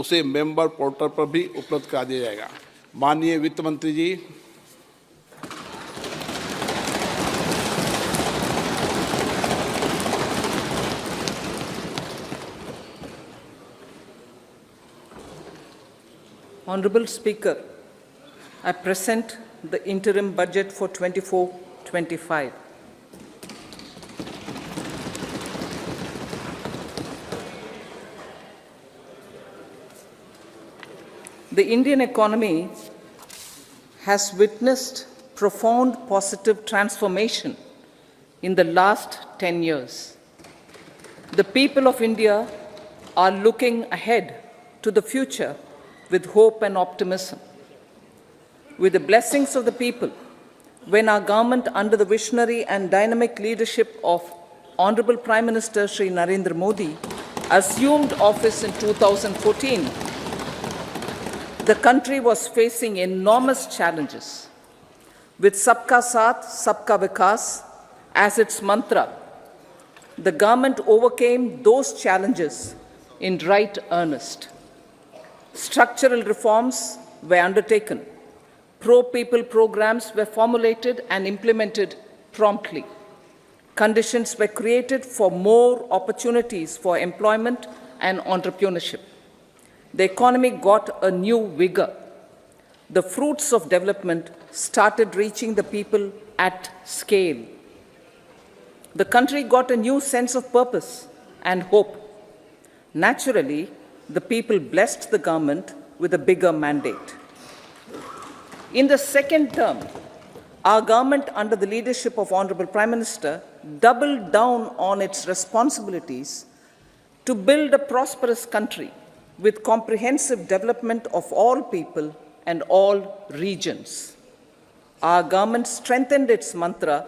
उसे member portal पर भी उपलब्ध करा दिया जाएगा। माननीय वित्त मंत्री जी, Honorable Speaker, I present the interim budget for 24-25. The Indian economy has witnessed profound positive transformation in the last 10 years. The people of India are looking ahead to the future with hope and optimism. With the blessings of the people, when our government, under the visionary and dynamic leadership of Honorable Prime Minister Shri Narendra Modi, assumed office in 2014, the country was facing enormous challenges. With Sabka Saath, Sabka Vikas as its mantra, the government overcame those challenges in right earnest. Structural reforms were undertaken. Pro-people programs were formulated and implemented promptly. Conditions were created for more opportunities for employment and entrepreneurship. The economy got a new vigor. The fruits of development started reaching the people at scale. The country got a new sense of purpose and hope. Naturally, the people blessed the government with a bigger mandate. In the second term, our government, under the leadership of Honorable Prime Minister, doubled down on its responsibilities to build a prosperous country with comprehensive development of all people and all regions. Our government strengthened its mantra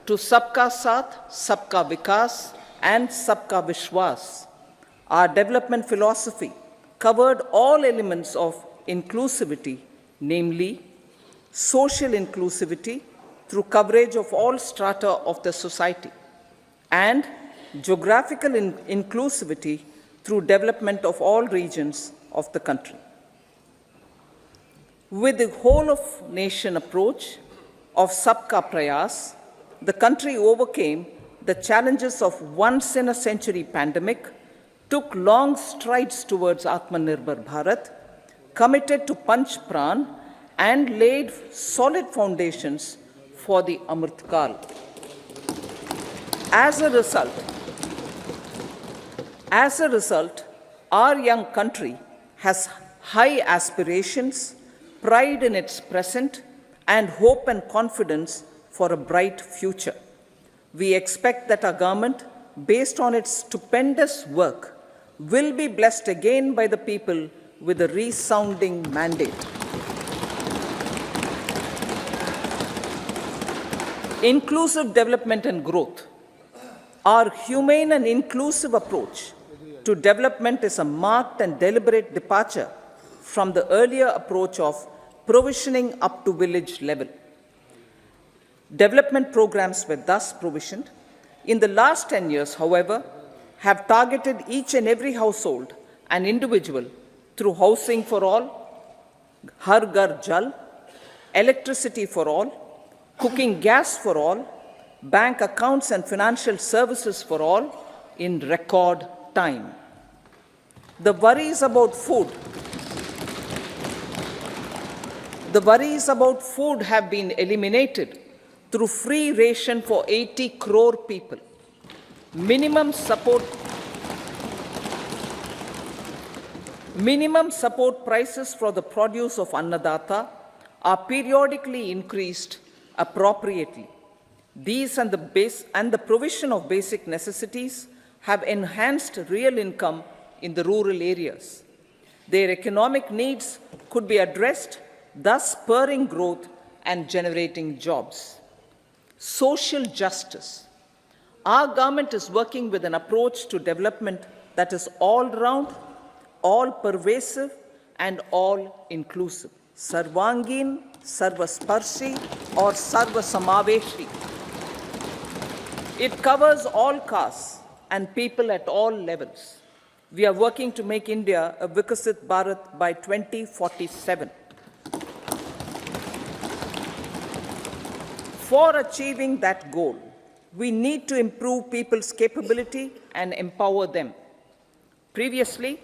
to Sabka Saath, Sabka Vikas, and Sabka Vishwas. Our development philosophy covered all elements of inclusivity, namely social inclusivity through coverage of all strata of the society, and geographical inclusivity through development of all regions of the country. With the whole of nation approach of Sabka Prayas, the country overcame the challenges of once-in-a-century pandemic, took long strides towards Atmanirbhar Bharat, committed to Panch Pran, and laid solid foundations for the Amrit Kal. As a result, our young country has high aspirations, pride in its present, and hope and confidence for a bright future. We expect that our government, based on its stupendous work, will be blessed again by the people with a resounding mandate. Inclusive development and growth. Our humane and inclusive approach to development is a marked and deliberate departure from the earlier approach of provisioning up to village level. Development programs were thus provisioned. In the last 10 years, however, have targeted each and every household and individual through housing for all, Har Ghar Jal, electricity for all, cooking gas for all, bank accounts and financial services for all in record time. The worries about food have been eliminated through free ration for 80 crore people. Minimum support prices for the produce of Annadata are periodically increased appropriately. These and the provision of basic necessities have enhanced real income in the rural areas. Their economic needs could be addressed, thus spurring growth and generating jobs. Social justice. Our government is working with an approach to development that is all-round, all-pervasive, and all-inclusive. Sarvangin, Sarvasparshi, or Sarvasamaveshi. It covers all castes and people at all levels. We are working to make India a Vikasit Bharat by 2047. For achieving that goal, we need to improve people's capability and empower them. Previously,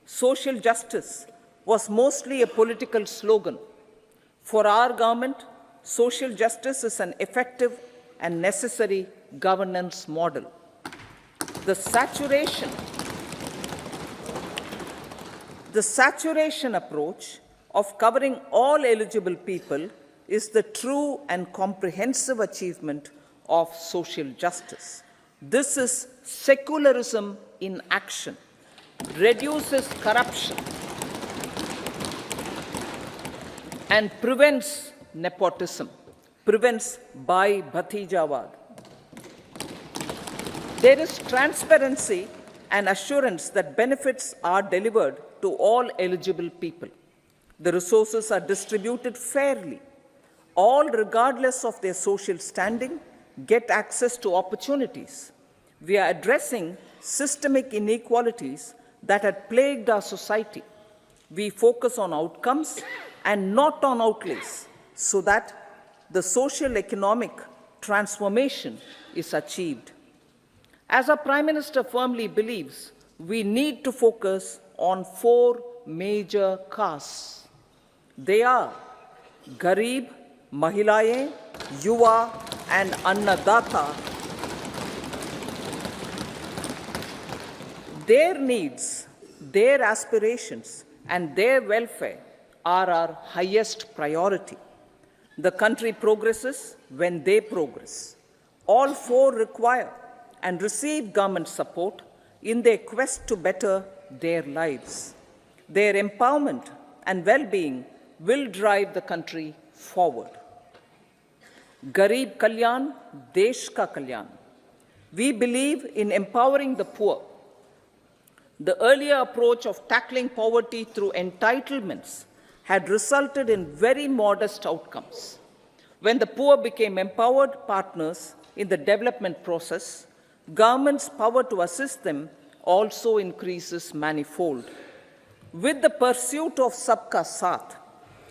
social justice was mostly a political slogan. For our government, social justice is an effective and necessary governance model. The saturation approach of covering all eligible people is the true and comprehensive achievement of social justice. This is secularism in action, reduces corruption, and prevents nepotism, prevents Bhai Bhatijawad. There is transparency and assurance that benefits are delivered to all eligible people. The resources are distributed fairly. All, regardless of their social standing, get access to opportunities. We are addressing systemic inequalities that had plagued our society. We focus on outcomes and not on outlays, so that the social economic transformation is achieved. As our Prime Minister firmly believes, we need to focus on 4 major castes. They are Garib, Mahilaye, Yuva, and Annadata. Their needs, their aspirations, and their welfare are our highest priority. The country progresses when they progress. All 4 require and receive government support in their quest to better their lives. Their empowerment and well-being will drive the country forward. Garib Kalyan, Desh Ka Kalyan. We believe in empowering the poor. The earlier approach of tackling poverty through entitlements had resulted in very modest outcomes. When the poor became empowered partners in the development process, government's power to assist them also increases manifold. With the pursuit of Sabka Saath,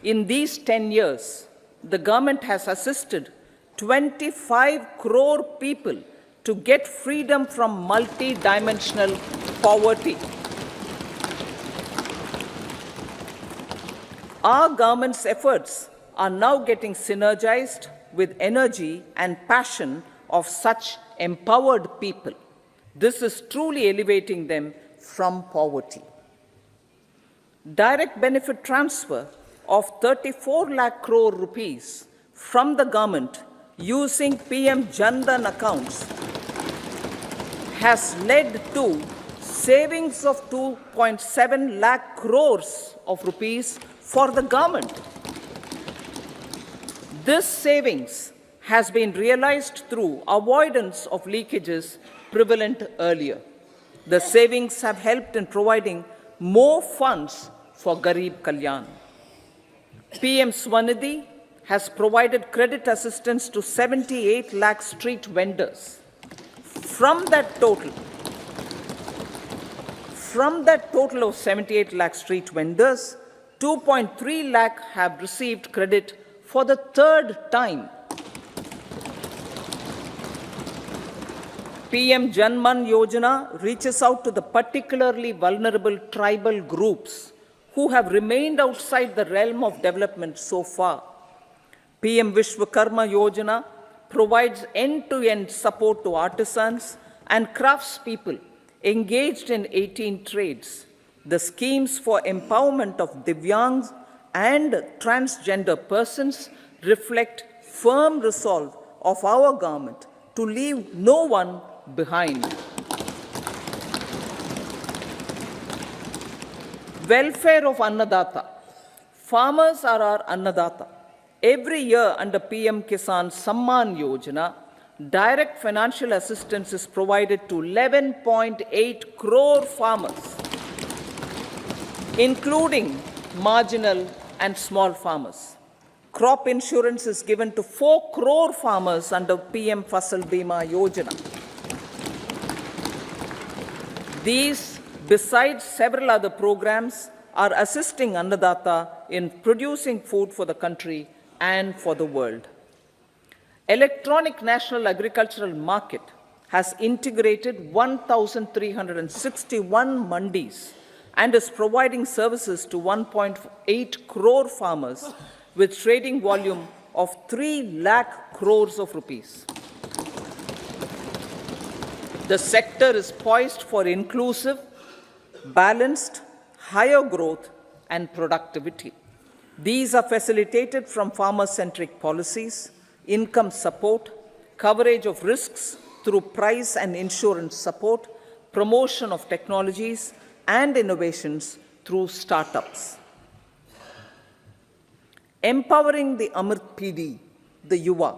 in these 10 years, the government has assisted 25 crore people to get freedom from multi-dimensional poverty. Our government's efforts are now getting synergized with energy and passion of such empowered people. This is truly elevating them from poverty. Direct benefit transfer of 34 lakh crore rupees from the government using PM Jan Dhan accounts has led to savings of 2.7 lakh crores of rupees for the government. This savings has been realized through avoidance of leakages prevalent earlier. The savings have helped in providing more funds for Garib Kalyan. PM Swanidhi has provided credit assistance to 78 lakh street vendors. From that total of 78 lakh street vendors, 2.3 lakh have received credit for the 3rd time. PM Janman Yojana reaches out to the particularly vulnerable tribal groups who have remained outside the realm of development so far. PM Vishwakarma Yojana provides end-to-end support to artisans and craftspeople engaged in 18 trades. The schemes for empowerment of Divyangs and transgender persons reflect firm resolve of our government to leave no one behind. Welfare of Annadata. Farmers are our Annadata. Every year under PM Kisan Samman Yojana, direct financial assistance is provided to 11.8 crore farmers, including marginal and small farmers. Crop insurance is given to 4 crore farmers under PM Fasal Bima Yojana. These besides several other programs, are assisting Annadata in producing food for the country and for the world. Electronic National Agricultural Market has integrated 1,361 mandis and is providing services to 1.8 crore farmers with trading volume of 3 lakh crores of rupees. The sector is poised for inclusive, balanced, higher growth and productivity. These are facilitated from farmer-centric policies, income support, coverage of risks through price and insurance support, promotion of technologies and innovations through startups. Empowering the Amrit PD, the Yuva.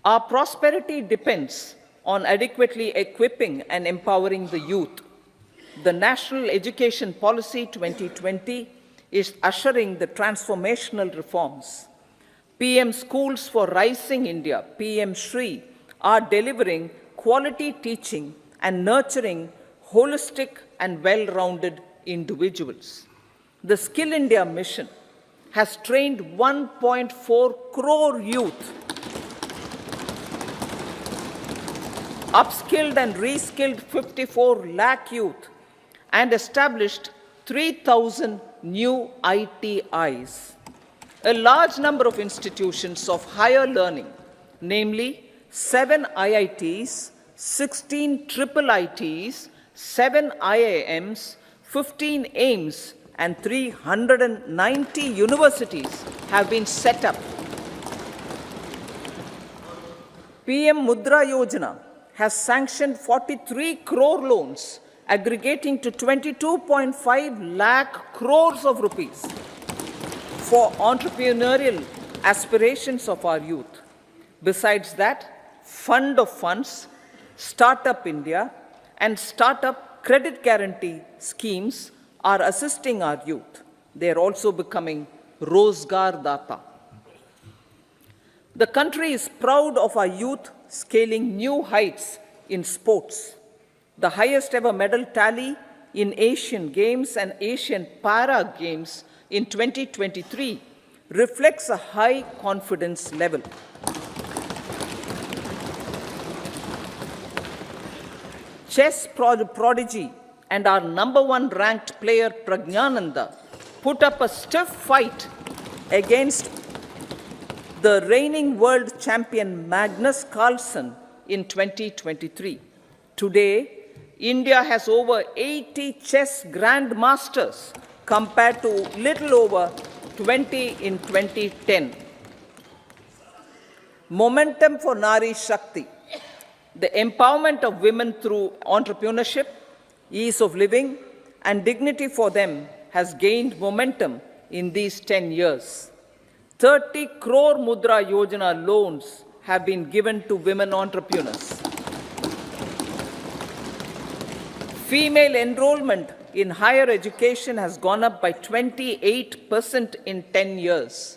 Our prosperity depends on adequately equipping and empowering the youth. The National Education Policy 2020 is ushering the transformational reforms. PM Schools for Rising India, PM Shri, are delivering quality teaching and nurturing holistic and well-rounded individuals. The Skill India mission has trained 1.4 crore youth, upskilled and reskilled 54 lakh youth, and established 3,000 new ITIs. A large number of institutions of higher learning, namely 7 IITs, 16 triple ITs, 7 IIMs, 15 AIMS, and 390 universities have been set up. PM Mudra Yojana has sanctioned 43 crore loans aggregating to 22.5 lakh crores of rupees for entrepreneurial aspirations of our youth. Besides that, Fund of Funds, Startup India, and Startup Credit Guarantee schemes are assisting our youth. They are also becoming Rozgar Data. The country is proud of our youth scaling new heights in sports. The highest ever medal tally in Asian Games and Asian Para Games in 2023 reflects a high confidence level. Chess prodigy and our #1 ranked player Pragnananda put up a stiff fight against the reigning world champion Magnus Carlsen in 2023. Today, India has over 80 chess grandmasters compared to little over 20 in 2010. Momentum for Nari Shakti. The empowerment of women through entrepreneurship, ease of living, and dignity for them has gained momentum in these 10 years. 30 crore Mudra Yojana loans have been given to women entrepreneurs. Female enrollment in higher education has gone up by 28% in 10 years.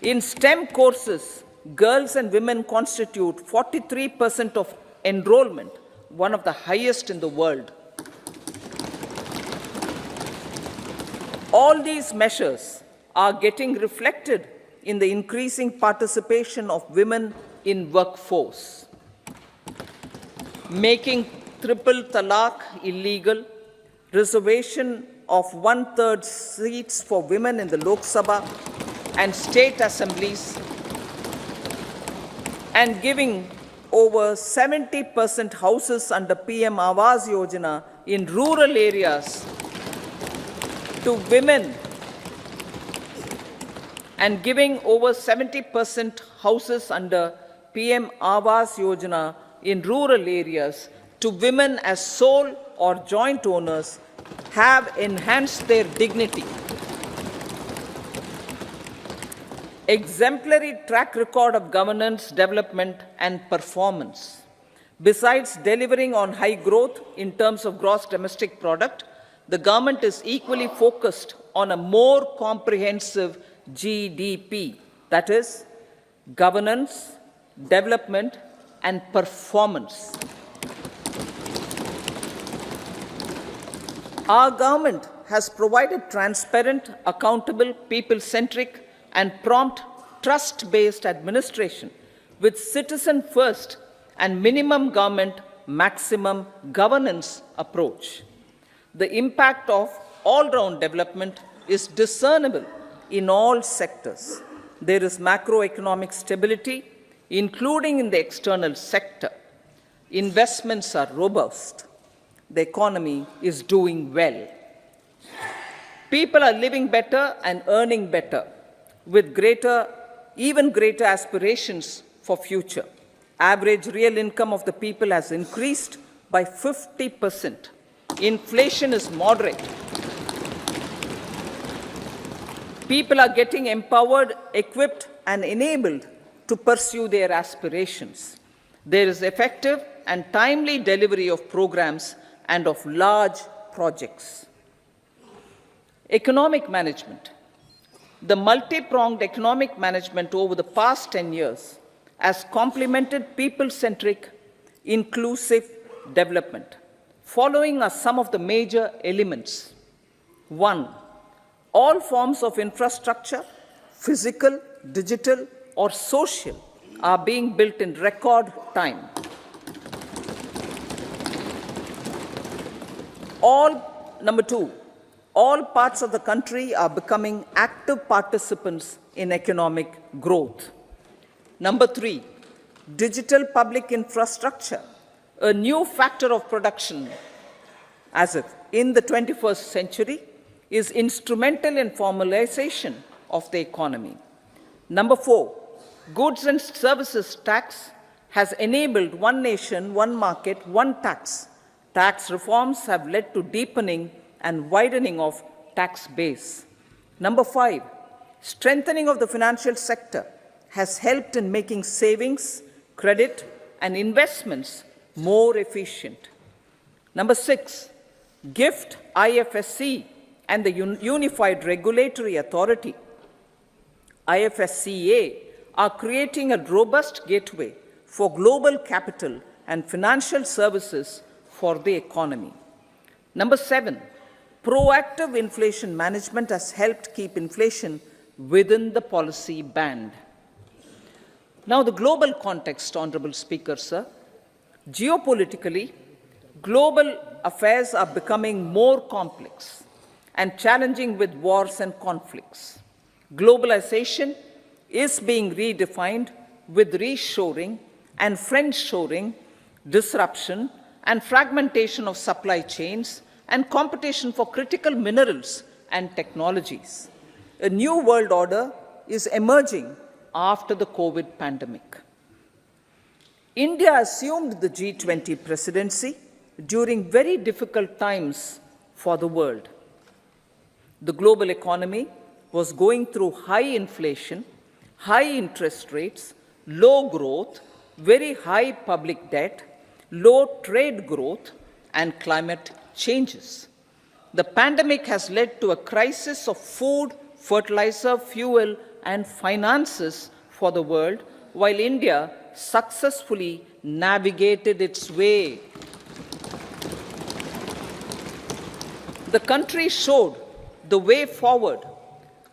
In STEM courses, girls and women constitute 43% of enrollment, one of the highest in the world. All these measures are getting reflected in the increasing participation of women in workforce. Making triple talaq illegal, reservation of 1/3 seats for women in the Lok Sabha and state assemblies, and giving over 70% houses under PM Awas Yojana in rural areas to women, and giving over 70% houses under PM Awas Yojana in rural areas to women as sole or joint owners have enhanced their dignity. Exemplary track record of governance, development, and performance. Besides delivering on high growth in terms of gross domestic product, the government is equally focused on a more comprehensive GDP, that is, governance, development, and performance. Our government has provided transparent, accountable, people-centric, and prompt, trust-based administration with citizen-first and minimum government, maximum governance approach. The impact of all-round development is discernible in all sectors. There is macroeconomic stability, including in the external sector. Investments are robust. The economy is doing well. People are living better and earning better, with even greater aspirations for future. Average real income of the people has increased by 50%. Inflation is moderate. People are getting empowered, equipped, and enabled to pursue their aspirations. There is effective and timely delivery of programs and of large projects. Economic management. The multi-pronged economic management over the past 10 years has complemented people-centric, inclusive development. Following are some of the major elements. 1. All forms of infrastructure, physical, digital, or social, are being built in record time. Number 2, all parts of the country are becoming active participants in economic growth. Number 3, digital public infrastructure, a new factor of production as if in the 21st century, is instrumental in formalization of the economy. Number 4, goods and services tax has enabled one nation, one market, one tax. Tax reforms have led to deepening and widening of tax base. Number 5, strengthening of the financial sector has helped in making savings, credit, and investments more efficient. Number 6, GIFT, IFSC, and the Unified Regulatory Authority, IFSCA, are creating a robust gateway for global capital and financial services for the economy. Number 7, proactive inflation management has helped keep inflation within the policy band. Now, the global context, Honorable Speaker, sir. Geopolitically, global affairs are becoming more complex and challenging with wars and conflicts. Globalization is being redefined with reshoring and friendshoring, disruption and fragmentation of supply chains, and competition for critical minerals and technologies. A new world order is emerging after the COVID pandemic. India assumed the G20 presidency during very difficult times for the world. The global economy was going through high inflation, high interest rates, low growth, very high public debt, low trade growth, and climate changes. The pandemic has led to a crisis of food, fertilizer, fuel, and finances for the world, while India successfully navigated its way. The country showed the way forward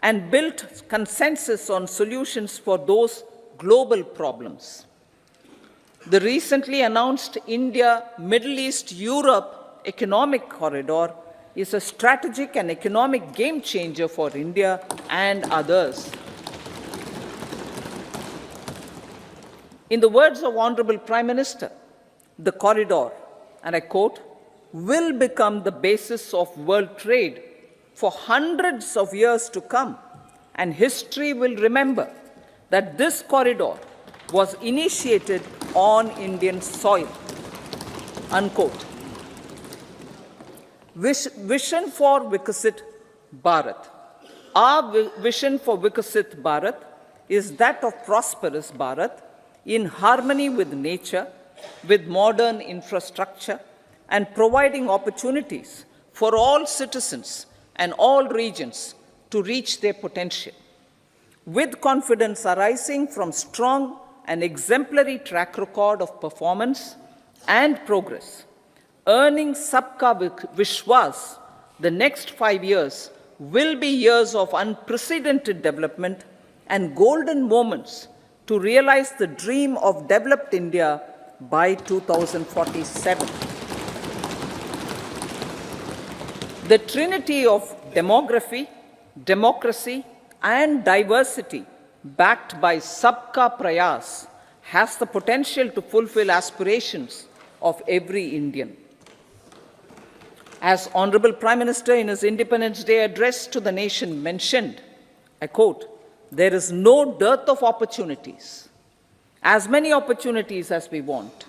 and built consensus on solutions for those global problems. The recently announced India-Middle East-Europe economic corridor is a strategic and economic game changer for India and others. In the words of Honorable Prime Minister, the corridor, and I quote, will become the basis of world trade for hundreds of years to come, and history will remember that this corridor was initiated on Indian soil, unquote. Vision for Vikasit Bharat. Our vision for Vikasit Bharat is that of prosperous Bharat in harmony with nature, with modern infrastructure, and providing opportunities for all citizens and all regions to reach their potential. With confidence arising from strong and exemplary track record of performance and progress, earning Sabka Vishwas The next 5 years will be years of unprecedented development and golden moments to realize the dream of developed India by 2047. The trinity of demography, democracy, and diversity, backed by Sabka Prayas, has the potential to fulfill aspirations of every Indian. As Honorable Prime Minister in his Independence Day address to the nation mentioned, I quote, "There is no dearth of opportunities, as many opportunities as we want.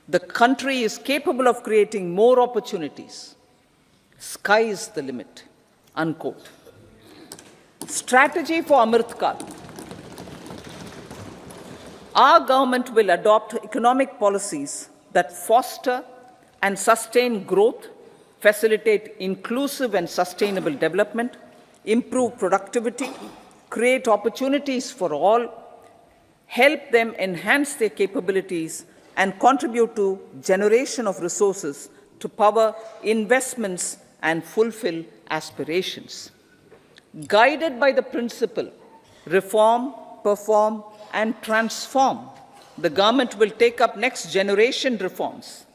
The country is capable of creating more opportunities. Sky is the limit," unquote. Strategy for Amrit Kal. Our government will adopt economic policies that foster and sustain growth, facilitate inclusive and sustainable development, improve productivity, create opportunities for all, help them enhance their capabilities, and contribute to generation of resources to power investments and fulfill aspirations. Guided by the principle, reform, perform, and transform, the government will take up next generation reforms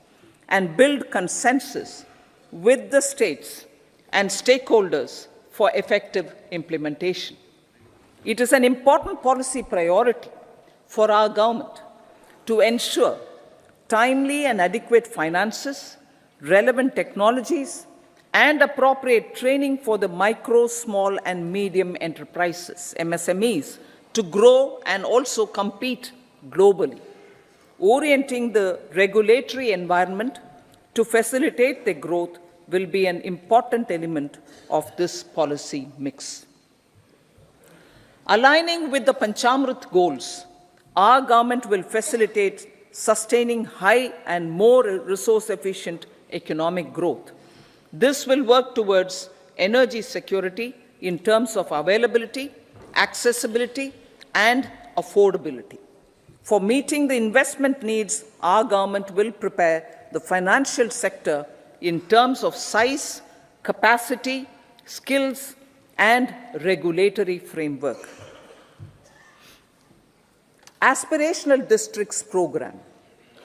and build consensus with the states and stakeholders for effective implementation. It is an important policy priority for our government to ensure timely and adequate finances, relevant technologies, and appropriate training for the micro, small, and medium enterprises, MSMEs, to grow and also compete globally. Orienting the regulatory environment to facilitate their growth will be an important element of this policy mix. Aligning with the Panchamrit goals, our government will facilitate sustaining high and more resource-efficient economic growth. This will work towards energy security in terms of availability, accessibility, and affordability. For meeting the investment needs, our government will prepare the financial sector in terms of size, capacity, skills, and regulatory framework. Aspirational Districts Program.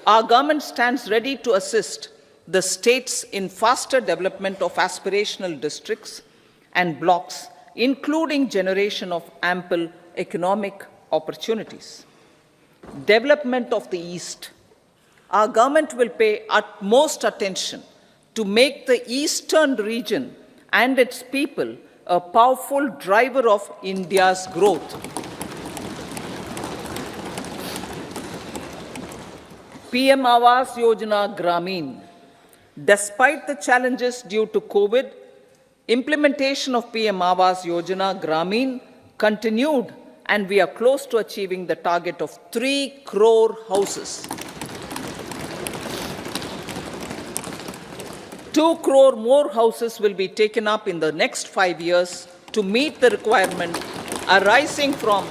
Our government stands ready to assist the states in faster development of aspirational districts and blocks, including generation of ample economic opportunities. Development of the East. Our government will pay utmost attention to make the eastern region and its people a powerful driver of India's growth. PM Awas Yojana Gramin. Despite the challenges due to COVID, implementation of PM Awas Yojana Gramin continued, and we are close to achieving the target of 3 crore houses. 2 crore more houses will be taken up in the next 5 years to meet the requirement arising from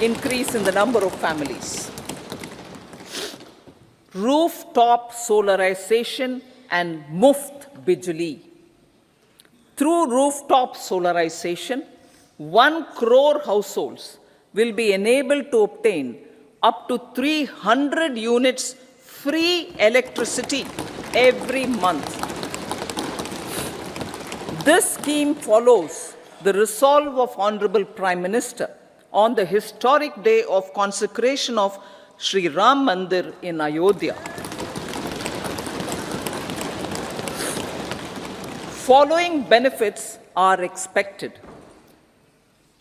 increase in the number of families. Rooftop solarization and Muft Bijli. Through rooftop solarization, 1 crore households will be enabled to obtain up to 300 units free electricity every month. This scheme follows the resolve of Honorable Prime Minister on the historic day of consecration of Sri Ram Mandir in Ayodhya. Following benefits are expected.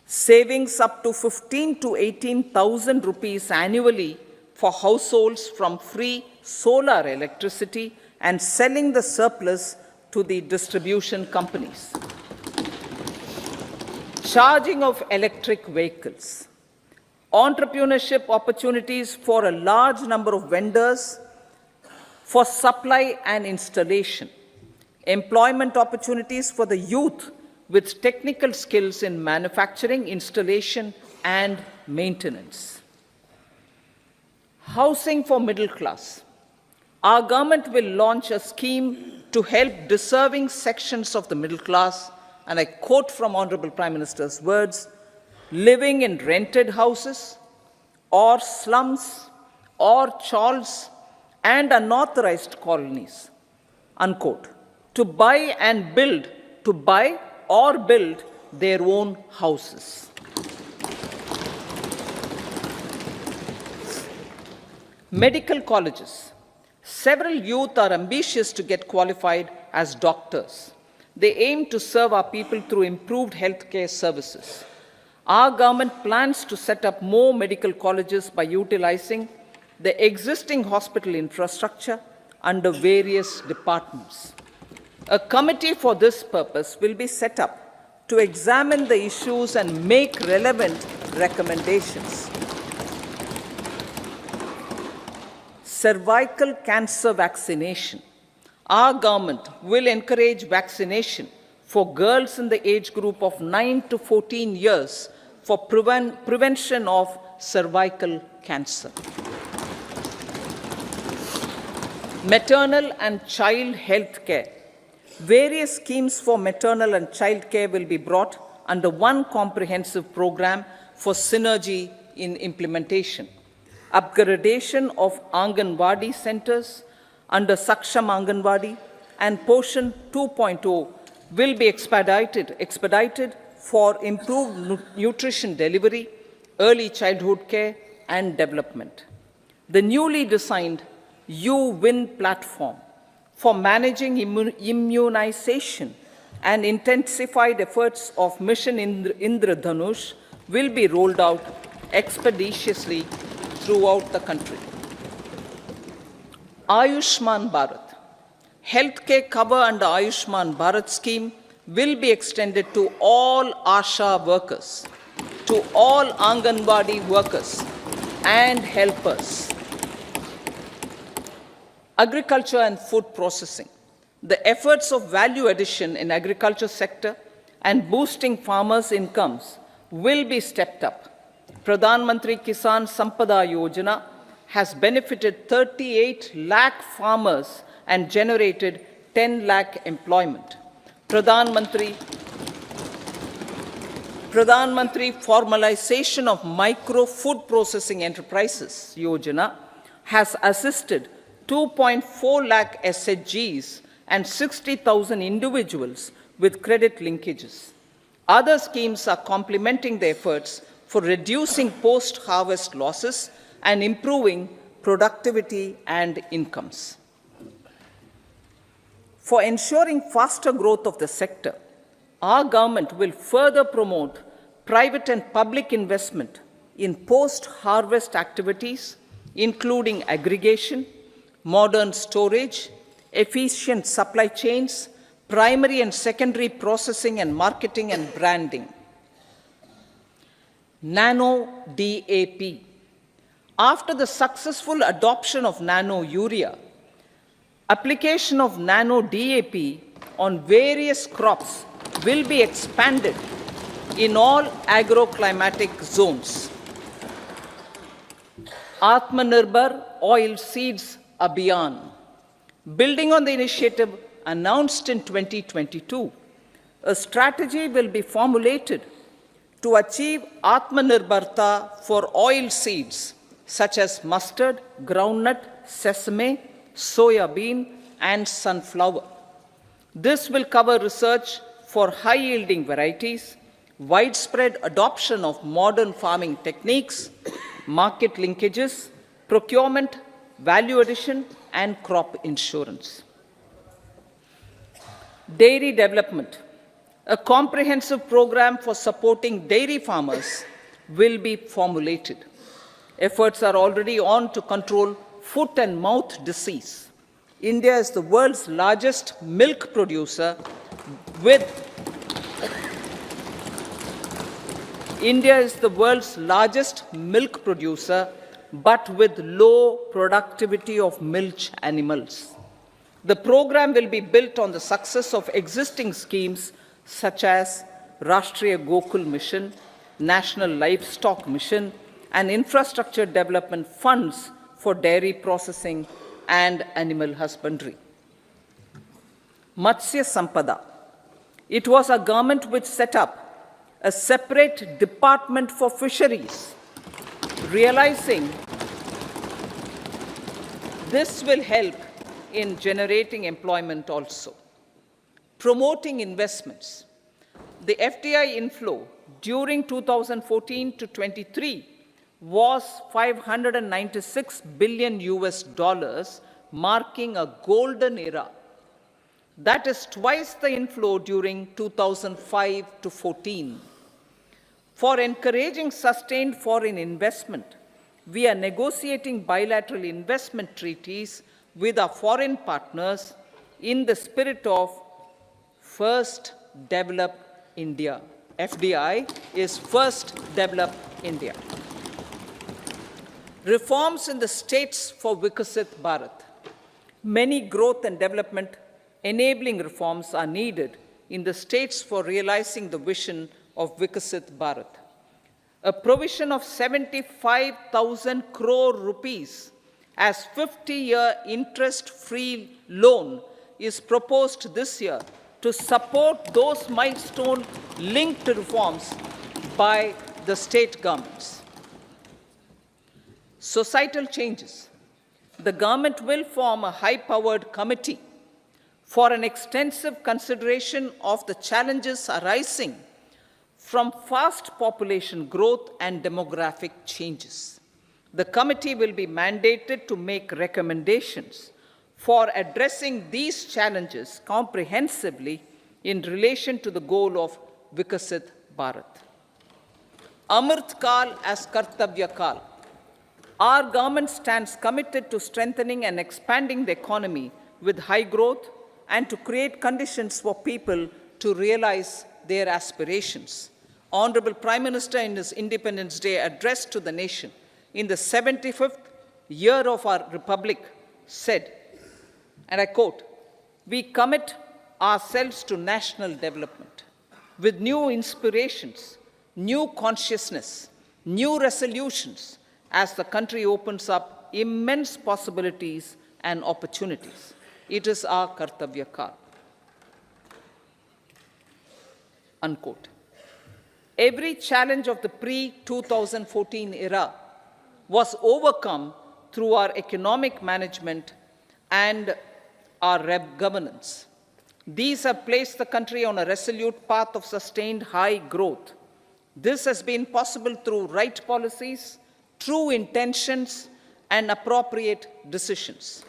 Savings up to 15 to 18,000 rupees annually for households from free solar electricity and selling the surplus to the distribution companies. Charging of electric vehicles. Entrepreneurship opportunities for a large number of vendors for supply and installation. Employment opportunities for the youth with technical skills in manufacturing, installation, and maintenance. Housing for middle class. Our government will launch a scheme to help deserving sections of the middle class, and I quote from Honorable Prime Minister's words, living in rented houses or slums or chawls and unauthorized colonies, unquote, to buy or build their own houses. Medical colleges. Several youth are ambitious to get qualified as doctors. They aim to serve our people through improved healthcare services. Our government plans to set up more medical colleges by utilizing the existing hospital infrastructure under various departments. A committee for this purpose will be set up to examine the issues and make relevant recommendations. Cervical cancer vaccination. Our government will encourage vaccination for girls in the age group of 9 to 14 years for prevention of cervical cancer. Maternal and child health care. Various schemes for maternal and child care will be brought under one comprehensive program for synergy in implementation. Upgradation of Anganwadi centers under Saksham Anganwadi and Poshan 2.0 will be expedited for improved nutrition delivery, early childhood care and development. The newly designed U-Win platform for managing immunization and intensified efforts of Mission Indradhanush will be rolled out expeditiously throughout the country. Ayushman Bharat. Healthcare cover under Ayushman Bharat scheme will be extended to all ASHA workers, to all Anganwadi workers and helpers. Agriculture and food processing. The efforts of value addition in agriculture sector and boosting farmers' incomes will be stepped up. Pradhan Mantri Kisan Sampada Yojana has benefited 38 lakh farmers and generated 10 lakh employment. Pradhan Mantri Formalization of Micro Food Processing Enterprises Yojana has assisted 2.4 lakh SHGs and 60,000 individuals with credit linkages. Other schemes are complementing the efforts for reducing post-harvest losses and improving productivity and incomes. For ensuring faster growth of the sector, our government will further promote private and public investment in post-harvest activities, including aggregation, modern storage, efficient supply chains, primary and secondary processing and marketing and branding. Nano DAP. After the successful adoption of nano urea, application of nano DAP on various crops will be expanded in all agroclimatic zones. Atmanirbhar Oil Seeds Abhiyan. Building on the initiative announced in 2022, a strategy will be formulated to achieve Atmanirbharta for oil seeds such as mustard, groundnut, sesame, soya bean, and sunflower. This will cover research for high-yielding varieties, widespread adoption of modern farming techniques, market linkages, procurement, value addition, and crop insurance. Dairy development. A comprehensive program for supporting dairy farmers will be formulated. Efforts are already on to control foot and mouth disease. India is the world's largest milk producer but with low productivity of milch animals. The program will be built on the success of existing schemes such as Rashtriya Gokul Mission, National Livestock Mission, and infrastructure development funds for dairy processing and animal husbandry. Matsya Sampada. It was our government which set up a separate department for fisheries, realizing this will help in generating employment also. Promoting investments. The FDI inflow during 2014 to 23 was $596 billion US, marking a golden era. That is twice the inflow during 2005 to 14. For encouraging sustained foreign investment, we are negotiating bilateral investment treaties with our foreign partners in the spirit of First Develop India. FDI is First Develop India. Reforms in the states for Vikasit Bharat. Many growth and development enabling reforms are needed in the states for realizing the vision of Vikasit Bharat. A provision of 75,000 crore rupees as 50-year interest-free loan is proposed this year to support those milestone-linked reforms by the state governments. Societal changes. The government will form a high-powered committee for an extensive consideration of the challenges arising from fast population growth and demographic changes. The committee will be mandated to make recommendations for addressing these challenges comprehensively in relation to the goal of Vikasit Bharat. Amrit Kal as Kartavya Kal. Our government stands committed to strengthening and expanding the economy with high growth and to create conditions for people to realize their aspirations. Honorable Prime Minister, in his Independence Day address to the nation in the 75th year of our Republic, said, and I quote, "We commit ourselves to national development with new inspirations, new consciousness, new resolutions as the country opens up immense possibilities and opportunities. It is our Kartavya Kal." Unquote. Every challenge of the pre-2014 era was overcome through our economic management and our governance. These have placed the country on a resolute path of sustained high growth. This has been possible through right policies, true intentions, and appropriate decisions.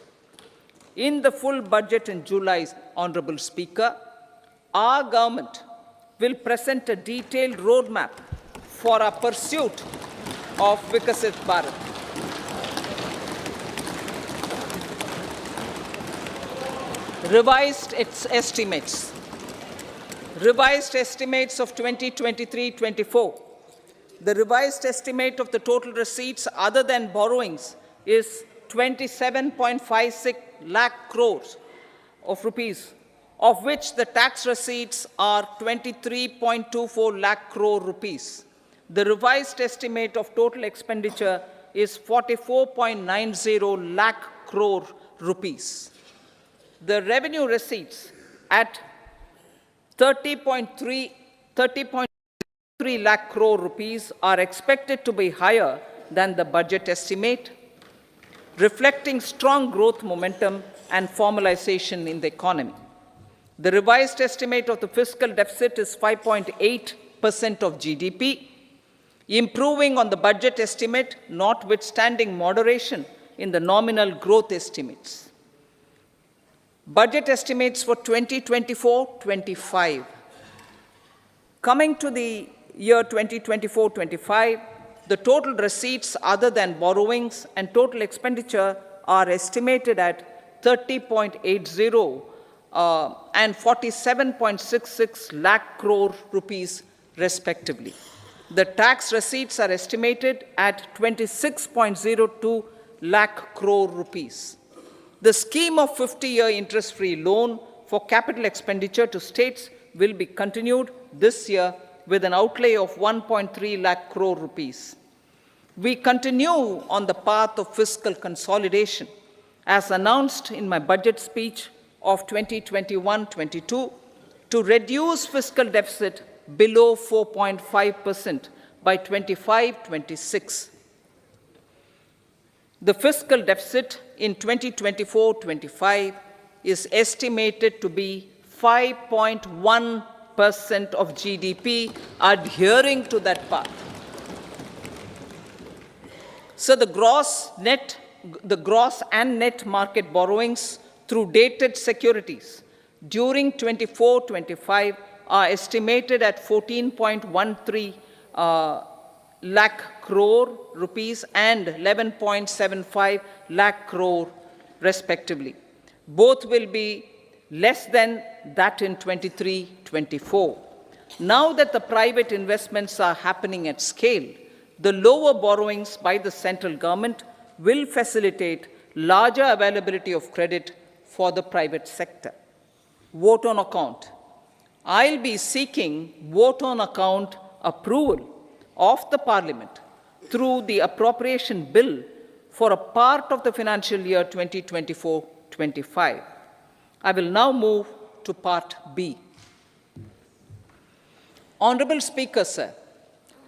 In the full budget in July, Honorable Speaker, our government will present a detailed roadmap for our pursuit of Vikasit Bharat. Revised estimates. Revised estimates of 2023-24. The revised estimate of the total receipts other than borrowings is 27.56 lakh crores of rupees, of which the tax receipts are 23.24 lakh crore rupees. The revised estimate of total expenditure is 44.90 lakh crore rupees. The revenue receipts at 30.3 lakh crore rupees are expected to be higher than the budget estimate, reflecting strong growth momentum and formalization in the economy. The revised estimate of the fiscal deficit is 5.8% of GDP, improving on the budget estimate, notwithstanding moderation in the nominal growth estimates. Budget estimates for 2024-25. Coming to the year 2024-25, the total receipts other than borrowings and total expenditure are estimated at 30.80 and 47.66 lakh crore rupees respectively. The tax receipts are estimated at 26.02 lakh crore rupees. The scheme of 50-year interest-free loan for capital expenditure to states will be continued this year with an outlay of 1.3 lakh crore rupees. We continue on the path of fiscal consolidation as announced in my budget speech of 2021-22, to reduce fiscal deficit below 4.5% by 25-26. The fiscal deficit in 2024-25 is estimated to be 5.1% of GDP, adhering to that path. So the gross and net market borrowings through dated securities during 24-25 are estimated at 14.13 lakh crore rupees and 11.75 lakh crore respectively. Both will be less than that in 23-24. Now that the private investments are happening at scale, the lower borrowings by the central government will facilitate larger availability of credit for the private sector. Vote on account. I'll be seeking vote on account approval of the Parliament through the appropriation bill for a part of the financial year 2024-25. I will now move to Part B. Honorable Speaker, sir,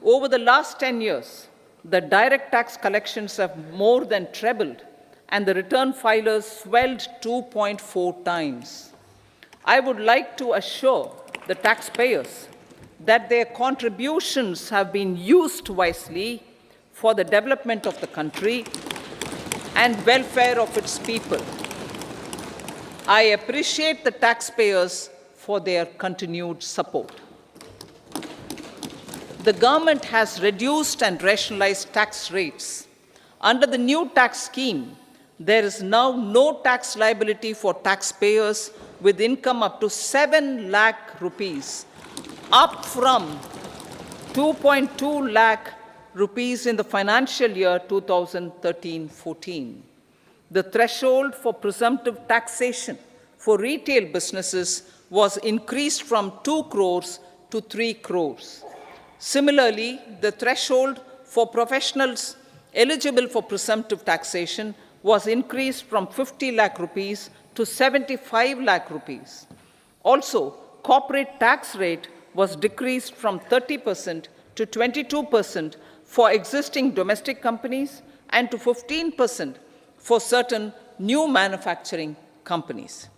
over the last 10 years, the direct tax collections have more than trebled and the return filers swelled 2.4 times. I would like to assure the taxpayers that their contributions have been used wisely for the development of the country and welfare of its people. I appreciate the taxpayers for their continued support. The government has reduced and rationalized tax rates. Under the new tax scheme, there is now no tax liability for taxpayers with income up to 7 lakh rupees, up from 2.2 lakh rupees in the financial year 2013-14. The threshold for presumptive taxation for retail businesses was increased from 2 crores to 3 crores. Similarly, the threshold for professionals eligible for presumptive taxation was increased from 50 lakh rupees to 75 lakh rupees. Also, corporate tax rate was decreased from 30% to 22% for existing domestic companies and to 15% for certain new manufacturing companies.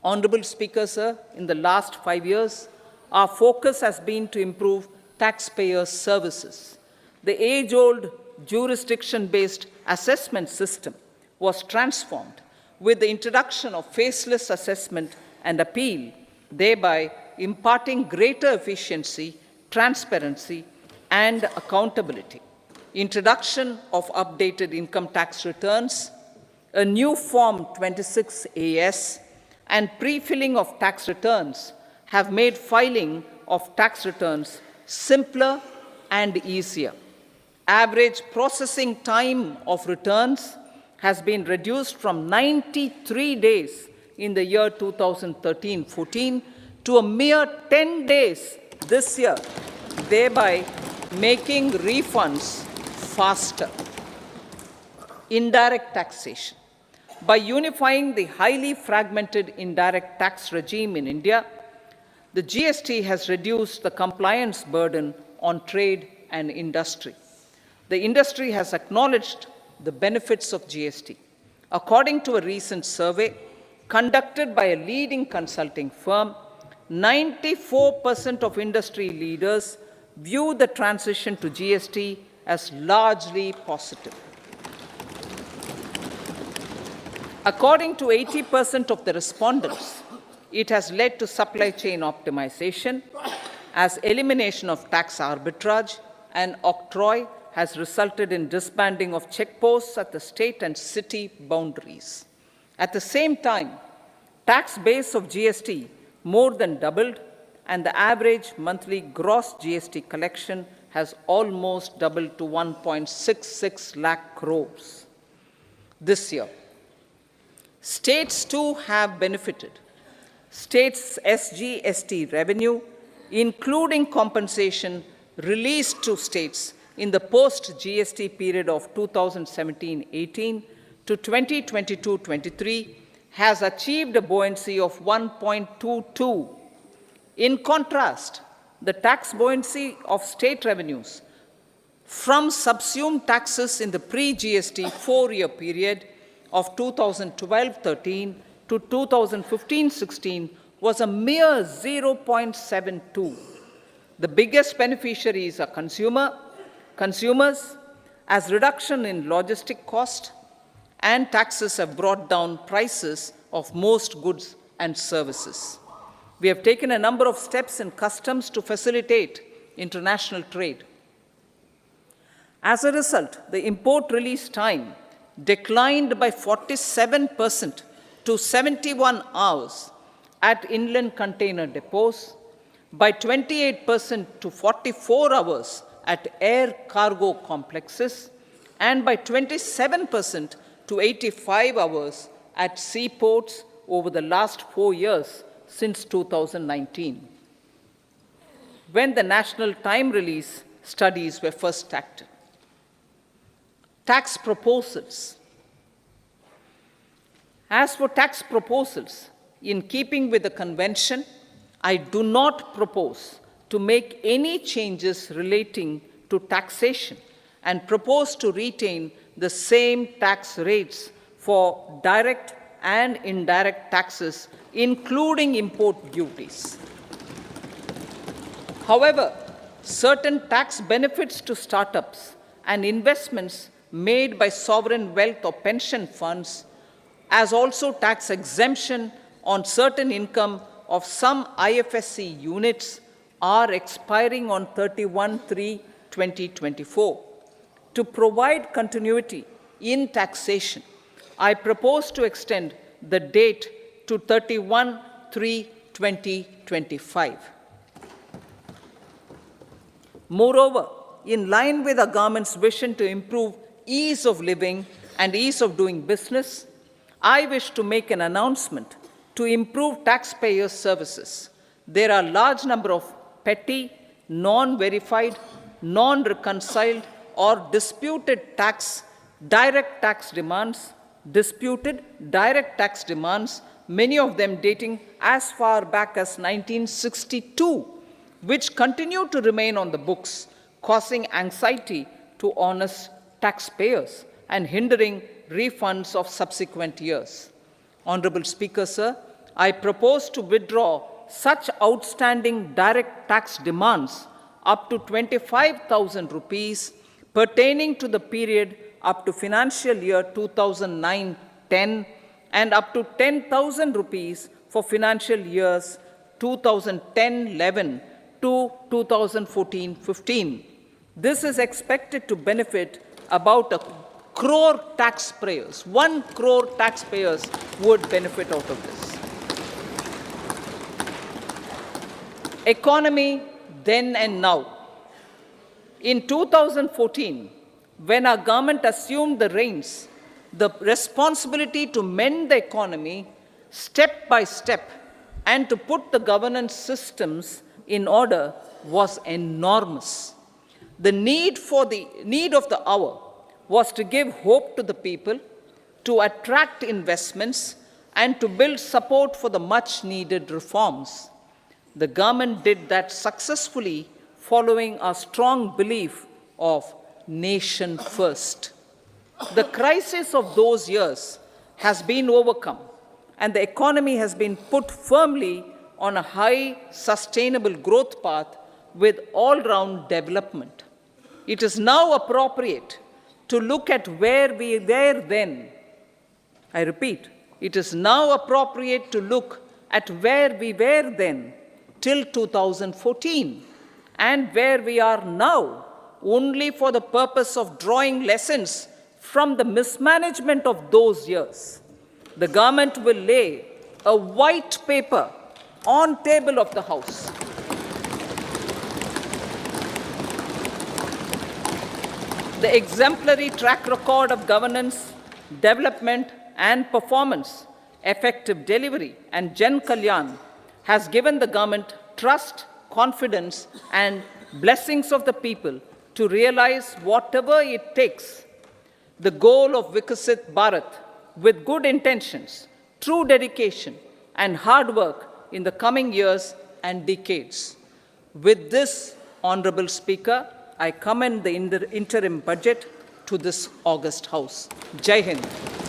Honorable Speaker, sir, in the last 5 years, our focus has been to improve taxpayer services. The age-old jurisdiction-based assessment system was transformed with the introduction of faceless assessment and appeal, thereby imparting greater efficiency, transparency, and accountability. Introduction of updated income tax returns, a new Form 26AS, and pre-filling of tax returns have made filing of tax returns simpler and easier. Average processing time of returns has been reduced from 93 days in the year 2013-14 to a mere 10 days this year, thereby making refunds faster. Indirect taxation. By unifying the highly fragmented indirect tax regime in India, the GST has reduced the compliance burden on trade and industry. The industry has acknowledged the benefits of GST. According to a recent survey conducted by a leading consulting firm, 94% of industry leaders view the transition to GST as largely positive. According to 80% of the respondents, it has led to supply chain optimization, as elimination of tax arbitrage and octroi has resulted in disbanding of checkposts at the state and city boundaries. At the same time, tax base of GST more than doubled, and the average monthly gross GST collection has almost doubled to 1.66 lakh crores this year. States too have benefited. States' SGST revenue, including compensation released to states in the post-GST period of 2017-18, to 2022-23 has achieved a buoyancy of 1.22. In contrast, the tax buoyancy of state revenues from subsumed taxes in the pre-GST four-year period of 2012-13 to 2015-16 was a mere 0.72. The biggest beneficiaries are consumers, as reduction in logistic cost and taxes have brought down prices of most goods and services. We have taken a number of steps in customs to facilitate international trade. As a result, the import release time declined by 47% to 71 hours at inland container depots, by 28% to 44 hours at air cargo complexes, and by 27% to 85 hours at seaports over the last 4 years since 2019, when the national time release studies were first started. Tax proposals. As for tax proposals, in keeping with the convention, I do not propose to make any changes relating to taxation and propose to retain the same tax rates for direct and indirect taxes, including import duties. However, certain tax benefits to startups and investments made by sovereign wealth or pension funds, as also tax exemption on certain income of some IFSC units, are expiring on 31/3/2024. To provide continuity in taxation, I propose to extend the date to 31/3/2025. Moreover, in line with our government's vision to improve ease of living and ease of doing business, I wish to make an announcement to improve taxpayer services. There are a large number of petty, non-verified, non-reconciled, or disputed direct tax demands, many of them dating as far back as 1962, which continue to remain on the books, causing anxiety to honest taxpayers and hindering refunds of subsequent years. Honorable Speaker, sir, I propose to withdraw such outstanding direct tax demands up to 25,000 rupees pertaining to the period up to financial year 2009-10 and up to 10,000 rupees for financial years 2010-11 to 2014-15. This is expected to benefit about 1 crore taxpayers. 1 crore taxpayers would benefit out of this. Economy then and now. In 2014, when our government assumed the reins, the responsibility to mend the economy step by step and to put the governance systems in order was enormous. The need of the hour was to give hope to the people, to attract investments, and to build support for the much-needed reforms. The government did that successfully, following a strong belief of nation first. The crisis of those years has been overcome, and the economy has been put firmly on a high, sustainable growth path with all-round development. It is now appropriate to look at where we were then. I repeat, it is now appropriate to look at where we were then till 2014 and where we are now, only for the purpose of drawing lessons from the mismanagement of those years. The government will lay a white paper on table of the House. The exemplary track record of governance, development, and performance, effective delivery, and Jan Kalyan has given the government trust, confidence, and blessings of the people to realize whatever it takes. the goal of Vikasit Bharat with good intentions, true dedication, and hard work in the coming years and decades. With this, Honorable Speaker, I commend the interim budget to this august House. Jai Hind.